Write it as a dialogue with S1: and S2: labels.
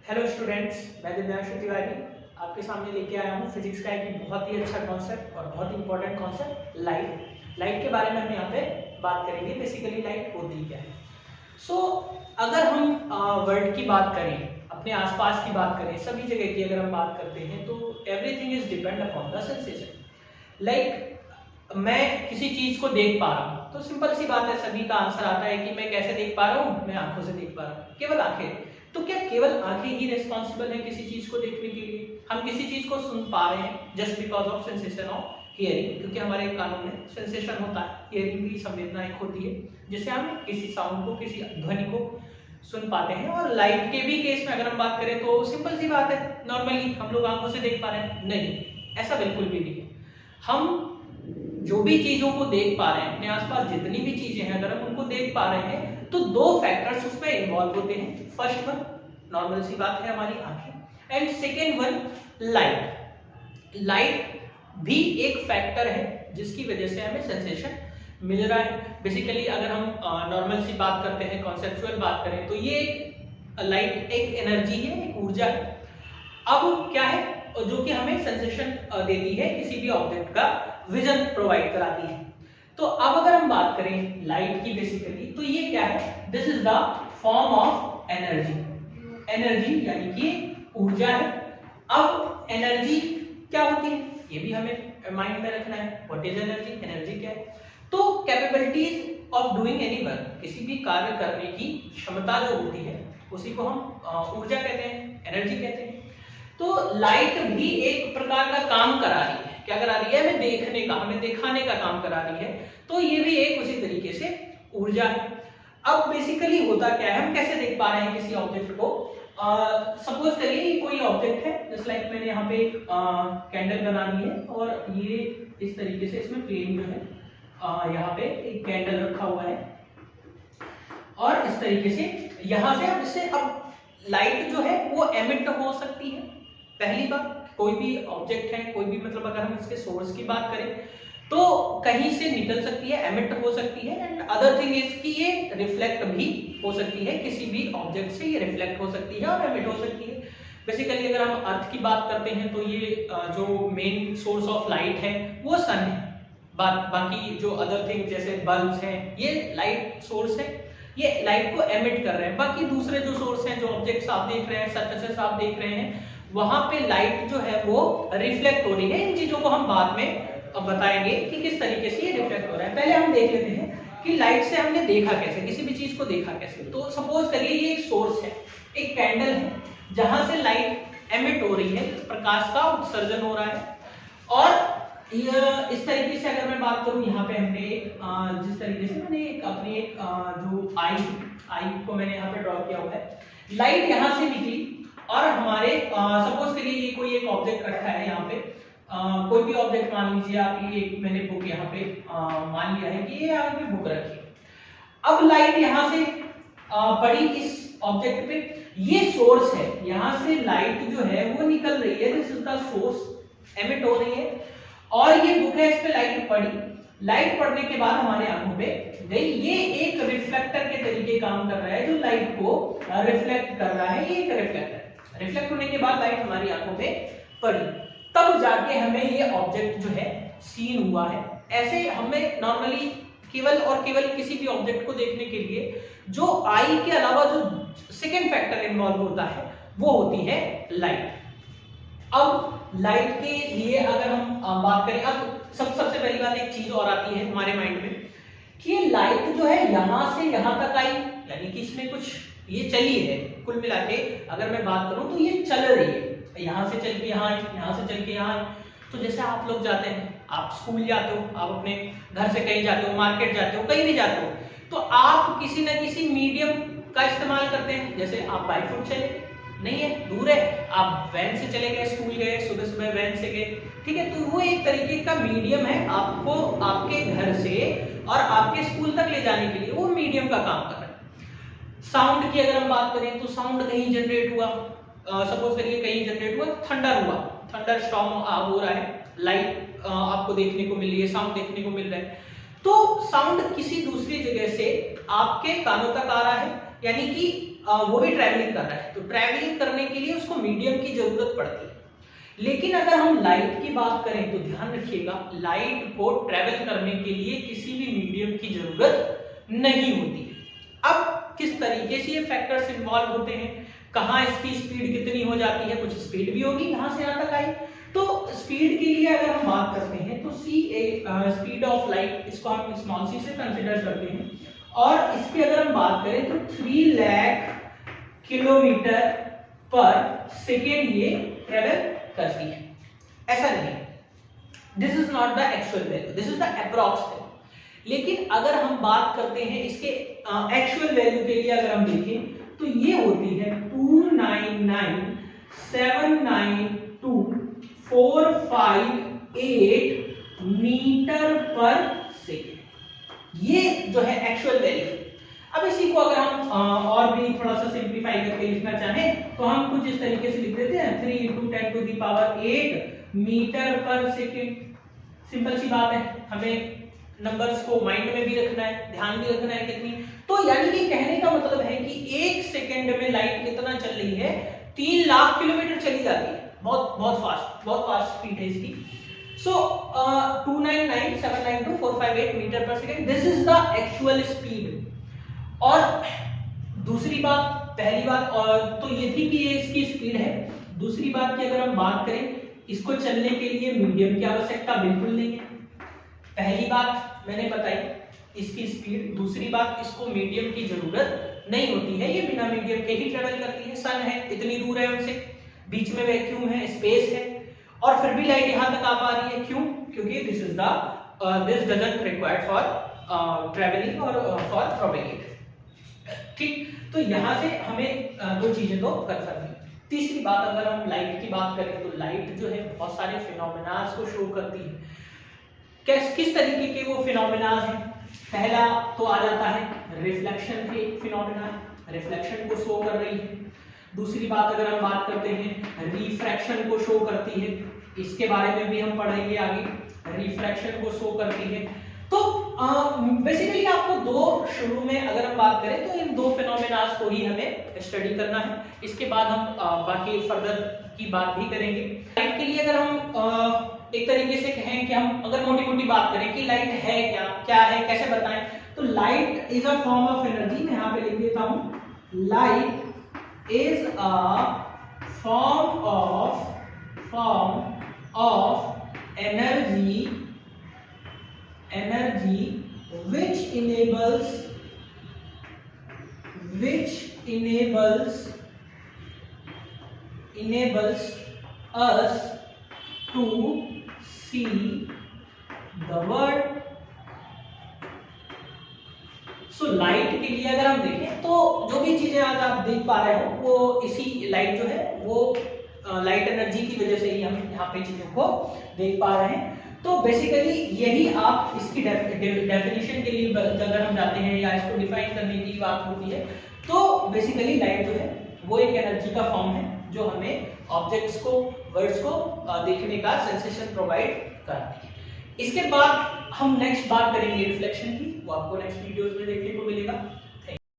S1: Hello students, मैं दिव्यांशु तिवारी आपके सामने लेके आया हूँ फिजिक्स का एक बहुत ही अच्छा कॉन्सेप्ट और बहुत इंपॉर्टेंट कॉन्सेप्ट लाइट के बारे में हम यहाँ पे बात करेंगे। बेसिकली लाइट होती क्या है। अगर हम वर्ल्ड की बात करें, अपने आसपास की बात करें, सभी जगह की अगर हम बात करते हैं तो everything is depend upon the sensation. Like मैं किसी चीज को देख पा रहा हूँ तो सिंपल सी बात है, सभी का आंसर आता है कि मैं कैसे देख पा रहा हूँ, मैं आंखों से देख पा रहा हूँ, केवल आंखें। तो क्या केवल आंखें ही रिस्पॉन्सिबल है किसी चीज को देखने के लिए? हम किसी चीज को सुन पा रहे हैं just because of sensation of hearing, क्योंकि हमारे कानों में सेंसेशन होता है, हियरिंग की संवेदना एक होती है जिससे हम किसी साउंड को, किसी ध्वनि को सुन पाते हैं। और लाइट के भी केस में अगर हम बात करें तो सिंपल सी बात है, नॉर्मली हम लोग आंखों से देख पा रहे हैं? नहीं, ऐसा बिल्कुल भी नहीं है। हम जो भी चीजों को देख पा रहे हैं, अपने आसपास जितनी भी चीजें हैं, अगर हम उनको देख पा रहे हैं तो दो फैक्टर्स उसमें इन्वॉल्व होते हैं। फर्स्ट वन नॉर्मल सी बात है, हमारी आंखें, and second one light. Light भी एक फैक्टर है जिसकी वजह से हमें सेंसेशन मिल रहा है। बेसिकली अगर हम नॉर्मल सी बात करते हैं, कॉन्सेप्चुअल बात करें तो ये लाइट एक एनर्जी है, एक ऊर्जा है। अब क्या है जो कि हमें सेंसेशन देती है, किसी भी ऑब्जेक्ट का विजन प्रोवाइड कराती है। तो अब अगर हम बात करें लाइट की बेसिकली, तो ये क्या है? This is the form of energy. Energy यानी कि ऊर्जा है। अब एनर्जी क्या होती है ये भी हमें माइंड में रखना है। What is energy? एनर्जी क्या है? तो capabilities of doing any work, किसी भी कार्य करने की क्षमता जो होती है उसी को हम ऊर्जा कहते हैं, एनर्जी कहते हैं। तो लाइट भी एक प्रकार का काम करा रही है। क्या करा रही है? हमें देखने का, हमें दिखाने का काम करा रही है। तो ये भी एक उसी तरीके से ऊर्जा है। अब बेसिकली होता क्या है, हम कैसे देख पा रहे हैं किसी ऑब्जेक्ट को? सपोज करिए कोई ऑब्जेक्ट है, जस्ट लाइक मैंने यहाँ पे एक कैंडल बना ली है और ये इस तरीके से इसमें फ्लेम जो है यहाँ पे एक कैंडल रखा हुआ है और इस तरीके से यहाँ से अब लाइट जो है वो एमिट हो सकती है। पहली बात, कोई भी ऑब्जेक्ट है, कोई भी मतलब अगर हम इसके सोर्स की बात करें तो कहीं से निकल सकती है, एमिट हो सकती है। एंड अदर थिंग इज कि ये रिफ्लेक्ट भी हो सकती है, किसी भी ऑब्जेक्ट से ये रिफ्लेक्ट हो सकती है और एमिट हो सकती है। बेसिकली अगर हम अर्थ की बात करते हैं तो ये जो मेन सोर्स ऑफ लाइट है वो सन है। बाकी जो अदर थिंग जैसे बल्ब्स हैं, ये लाइट सोर्स है, ये लाइट को एमिट कर रहे हैं। बाकी दूसरे जो सोर्स हैं, जो ऑब्जेक्ट्स आप देख रहे हैं, सरफेसेस आप देख रहे हैं, वहां पे लाइट जो है वो रिफ्लेक्ट हो रही है। इन चीजों को हम बाद में बताएंगे कि किस तरीके से ये रिफ्लेक्ट हो रहा है। पहले हम देख लेते हैं कि लाइट से हमने देखा कैसे, किसी भी चीज को देखा कैसे। तो सपोज करिए ये एक सोर्स है, एक कैंडल है, जहां से लाइट एमिट हो रही है, प्रकाश का उत्सर्जन हो रहा है। और इस तरीके से अगर मैं बात करूं, यहाँ पे हमने जिस तरीके से मैंने अपनी जो आई को मैंने यहाँ पे ड्रॉ किया हुआ है, लाइट यहाँ से निकली और हमारे सपोज करिए ये कोई एक ऑब्जेक्ट रखा है यहाँ पे, कोई भी ऑब्जेक्ट मान लीजिए आप, ये मैंने बुक यहाँ पे मान लिया है कि ये यहाँ पे बुक रखी है। अब लाइट यहाँ से पड़ी इस ऑब्जेक्ट पे, ये सोर्स है, यहाँ से लाइट जो है वो निकल रही है, this is the source, emit हो रही है। और ये बुक है, इस पे लाइट पड़ी, लाइट पड़ने के बाद हमारे आंखों पे गई, ये एक रिफ्लेक्टर के तरीके काम कर रहा है, जो लाइट को रिफ्लेक्ट कर रहा है। ये एक रिफ्लेक्टर, रिफ्लेक्ट होने के बाद लाइट हमारी आंखों पे पड़ी, तब जाके हमें ये ऑब्जेक्ट जो है सीन हुआ है। ऐसे हमें नॉर्मली केवल और केवल किसी भी ऑब्जेक्ट को देखने के लिए जो आई के अलावा जो सेकेंड फैक्टर इन्वॉल्व होता है वो होती है लाइट। अब लाइट के लिए अगर हम बात करें, अब सबसे पहली बात एक चीज और आती है हमारे माइंड में कि लाइट जो है यहां से यहां तक आई, यानी कि इसमें कुछ ये चली है। कुल मिला के अगर मैं बात करूं तो ये चल रही है, यहां से चल के यहां, यहां से चल के यहां। तो जैसे आप लोग जाते हैं, आप स्कूल जाते हो, आप अपने घर से कहीं जाते हो, मार्केट जाते हो, कहीं भी जाते हो, तो आप किसी न किसी मीडियम का इस्तेमाल करते हैं। जैसे आप बाई फुट चले, नहीं है, दूर है, आप वैन से चले गए, स्कूल गए, सुबह सुबह वैन से गए, ठीक है। तो वो एक तरीके का मीडियम है, आपको आपके घर से और आपके स्कूल तक ले जाने के लिए वो मीडियम का काम कर रहा है। साउंड की अगर हम बात करें तो साउंड कहीं जनरेट हुआ, सपोज करिए कहीं जनरेट हुआ, थंडर हुआ, थंडर स्टॉर्म हो रहा है, लाइट आपको देखने को मिल रही है, साउंड देखने को मिल रहा है। तो साउंड किसी दूसरी जगह से आपके कानों तक आ रहा है, यानी कि वो भी ट्रैवलिंग कर रहा है, तो ट्रैवलिंग करने के लिए उसको मीडियम की जरूरत पड़ती है। लेकिन अगर हम लाइट की बात करें तो ध्यान रखिएगा, लाइट को ट्रैवल करने के लिए किसी भी मीडियम की जरूरत नहीं होती है। अब किस तरीके से ये फैक्टर्स इन्वॉल्व होते हैं, कहाँ इसकी स्पीड कितनी हो जाती है, कुछ स्पीड भी होगी यहाँ से यहाँ तक आई। तो स्पीड के लिए अगर हम बात करते हैं तो स्पीड ऑफ लाइट, इसको हम स्मॉल सी से कंसिडर करते हैं, और इस पे अगर हम बात करें तो 3 लाख किलोमीटर पर सेकेंड ये ट्रेवल करती है। ऐसा नहीं, this is not the actual value, this is the approx value. लेकिन अगर हम बात करते हैं इसके एक्चुअल वैल्यू के लिए, अगर हम देखें तो ये होती है 299,792,458 मीटर पर सेकेंड, ये जो है एक्चुअल वैल्यू। अब इसी को अगर हम और भी थोड़ा सा सिंप्लीफाई करके लिखना चाहें तो हम कुछ इस तरीके से लिख देते हैं 3 × 10⁸ मीटर पर सेकेंड। सिंपल सी बात है, हमें नंबर्स को माइंड में भी रखना है, ध्यान भी रखना है कितनी। तो यानी कि कहने का मतलब है कि 1 सेकेंड में लाइट कितना चल रही है, 3 लाख किलोमीटर चली जाती है। बहुत फास्ट स्पीड है इसकी। सो 299,792,458 मीटर पर second, this is the actual speed. और दूसरी बात, पहली बात और तो ये थी कि ये इसकी स्पीड है। दूसरी बात की अगर हम बात करें, इसको चलने के लिए मीडियम की आवश्यकता बिल्कुल नहीं है। पहली बात मैंने बताई इसकी स्पीड, दूसरी बात इसको मीडियम की जरूरत नहीं होती है, ये बिना मीडियम के ही ट्रेवल करती है। सन है, इतनी दूर है हमसे, बीच में वैक्यूम है, स्पेस है, और फिर भी लाइट यहाँ तक आ पा रही है। क्यों? क्योंकि this doesn't required for travelling और फॉर प्रोपेगेट। ठीक, तो यहाँ से हमें दो चीजें तो कर सकते हैं। तीसरी बात, अगर हम लाइट की बात करें तो लाइट जो है बहुत सारे फिनोमेनास को शो करती है। किस तरीके के वो फिनोमेनास हैं? पहला तो आ जाता है रिफ्लेक्शन के फिनोमेना, रिफ्लेक्शन को शो कर रही है। दूसरी बात अगर हम बात करते हैं रिफ्रैक्शन को शो करती है, इसके बारे में भी हम पढ़ेंगे आगे, रिफ्रैक्शन को शो करती है। तो बेसिकली आपको दो, शुरू में अगर हम बात करें तो इन दो फिनोमेनास को ही हमें स्टडी करना है। इसके बाद हम बाकी फर्दर की बात भी करेंगे। लाइट के लिए अगर हम एक तरीके से कहें कि हम अगर मोटी बात करें कि लाइट है क्या है, कैसे बताएं, तो light is a form of energy. मैं यहाँ पे लिख देता हूँ, light is a form of energy which enables us to see the world. So light के लिए अगर हम देखें तो जो भी चीजें आज आप देख पा रहे हो वो इसी लाइट जो है वो लाइट एनर्जी की वजह से ही हम यहाँ पे चीजों को देख पा रहे हैं। तो बेसिकली यही आप इसकी डेफिनेशन के लिए अगर हम जाते हैं या इसको डिफाइन करने की बात होती है, तो बेसिकली लाइट जो है वो एक एनर्जी का फॉर्म है जो हमें ऑब्जेक्ट्स को, वर्ड्स को देखने का सेंसेशन प्रोवाइड करती है। इसके बाद हम नेक्स्ट बात करेंगे रिफ्लेक्शन की, वो आपको नेक्स्ट वीडियोस में देखने को मिलेगा।